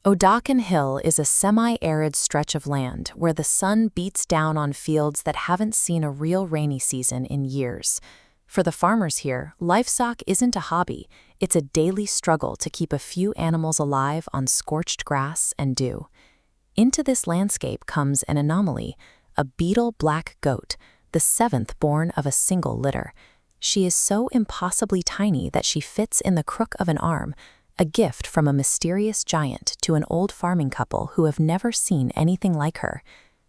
Odakan Hill is a semi-arid stretch of land where the sun beats down on fields that haven't seen a real rainy season in years. For the farmers here, livestock isn't a hobby, it's a daily struggle to keep a few animals alive on scorched grass and dew. Into this landscape comes an anomaly, a beetle black goat, the seventh born of a single litter. She is so impossibly tiny that she fits in the crook of an arm, a gift from a mysterious giant to an old farming couple who have never seen anything like her.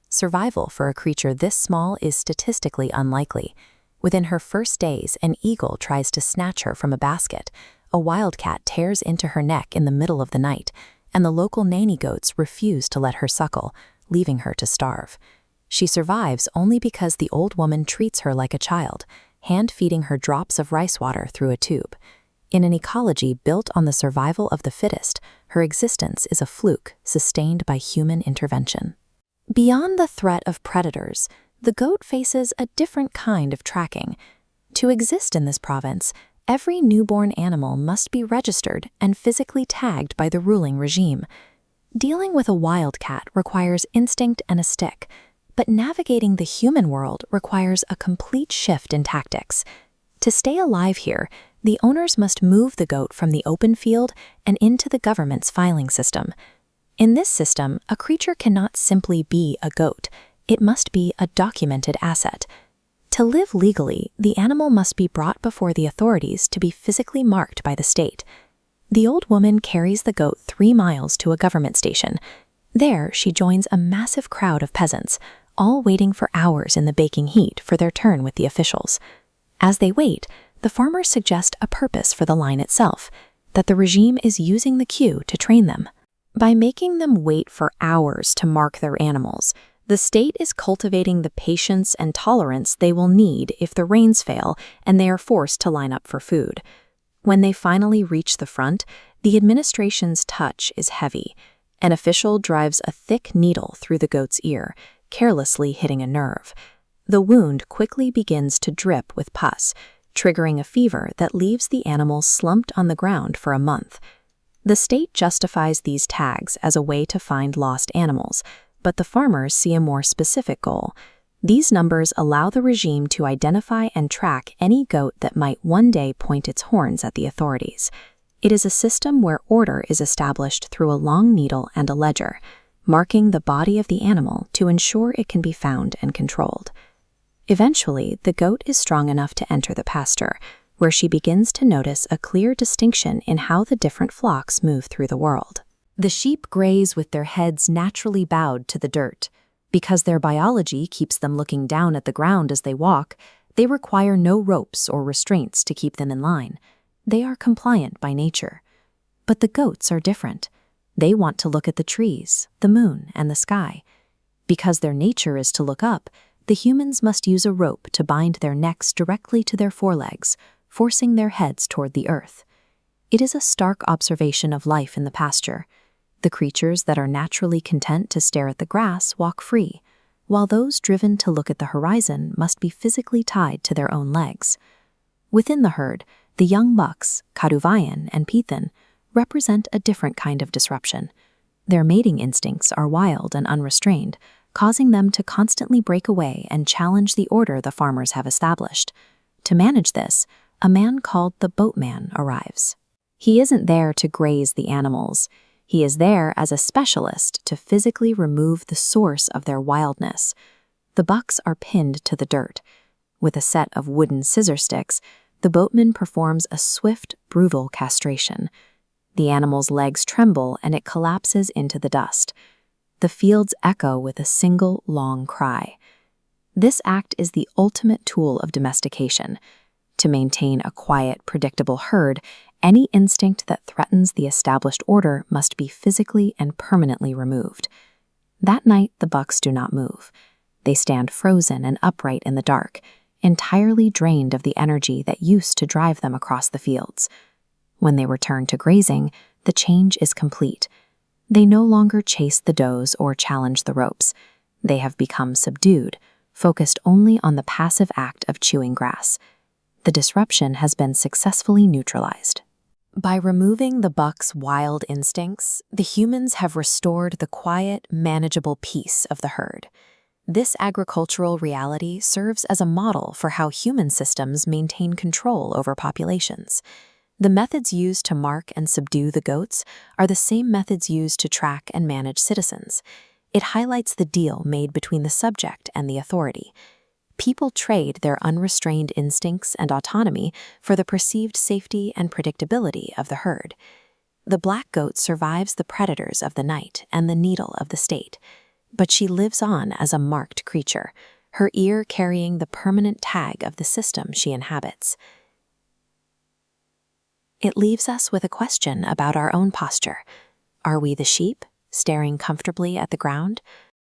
Survival for a creature this small is statistically unlikely. Within her first days, an eagle tries to snatch her from a basket, a wildcat tears into her neck in the middle of the night, and the local nanny goats refuse to let her suckle, leaving her to starve. She survives only because the old woman treats her like a child, hand-feeding her drops of rice water through a tube. In an ecology built on the survival of the fittest, her existence is a fluke sustained by human intervention. Beyond the threat of predators, the goat faces a different kind of tracking. To exist in this province, every newborn animal must be registered and physically tagged by the ruling regime. Dealing with a wildcat requires instinct and a stick, but navigating the human world requires a complete shift in tactics. To stay alive here, the owners must move the goat from the open field and into the government's filing system. In this system, a creature cannot simply be a goat. It must be a documented asset. To live legally, the animal must be brought before the authorities to be physically marked by the state. The old woman carries the goat 3 miles to a government station. There, she joins a massive crowd of peasants, all waiting for hours in the baking heat for their turn with the officials. As they wait, the farmers suggest a purpose for the line itself, that the regime is using the queue to train them. By making them wait for hours to mark their animals, the state is cultivating the patience and tolerance they will need if the rains fail and they are forced to line up for food. When they finally reach the front, the administration's touch is heavy. An official drives a thick needle through the goat's ear, carelessly hitting a nerve. The wound quickly begins to drip with pus, triggering a fever that leaves the animal slumped on the ground for a month. The state justifies these tags as a way to find lost animals, but the farmers see a more specific goal. These numbers allow the regime to identify and track any goat that might one day point its horns at the authorities. It is a system where order is established through a long needle and a ledger, marking the body of the animal to ensure it can be found and controlled. Eventually, the goat is strong enough to enter the pasture, where she begins to notice a clear distinction in how the different flocks move through the world. The sheep graze with their heads naturally bowed to the dirt. Because their biology keeps them looking down at the ground as they walk, they require no ropes or restraints to keep them in line. They are compliant by nature. But the goats are different. They want to look at the trees, the moon, and the sky. Because their nature is to look up, the humans must use a rope to bind their necks directly to their forelegs, forcing their heads toward the earth. It is a stark observation of life in the pasture. The creatures that are naturally content to stare at the grass walk free, while those driven to look at the horizon must be physically tied to their own legs. Within the herd, the young bucks, Karuvayan and Pithan, represent a different kind of disruption. Their mating instincts are wild and unrestrained, causing them to constantly break away and challenge the order the farmers have established. To manage this, a man called the boatman arrives. He isn't there to graze the animals. He is there as a specialist to physically remove the source of their wildness. The bucks are pinned to the dirt. With a set of wooden scissor sticks, the boatman performs a swift, brutal castration. The animal's legs tremble and it collapses into the dust. The fields echo with a single, long cry. This act is the ultimate tool of domestication. To maintain a quiet, predictable herd, any instinct that threatens the established order must be physically and permanently removed. That night, the bucks do not move. They stand frozen and upright in the dark, entirely drained of the energy that used to drive them across the fields. When they return to grazing, the change is complete. They no longer chase the does or challenge the ropes. They have become subdued, focused only on the passive act of chewing grass. The disruption has been successfully neutralized. By removing the buck's wild instincts, the humans have restored the quiet, manageable peace of the herd. This agricultural reality serves as a model for how human systems maintain control over populations. The methods used to mark and subdue the goats are the same methods used to track and manage citizens. It highlights the deal made between the subject and the authority. People trade their unrestrained instincts and autonomy for the perceived safety and predictability of the herd. The black goat survives the predators of the night and the needle of the state, but she lives on as a marked creature, her ear carrying the permanent tag of the system she inhabits. It leaves us with a question about our own posture. Are we the sheep, staring comfortably at the ground,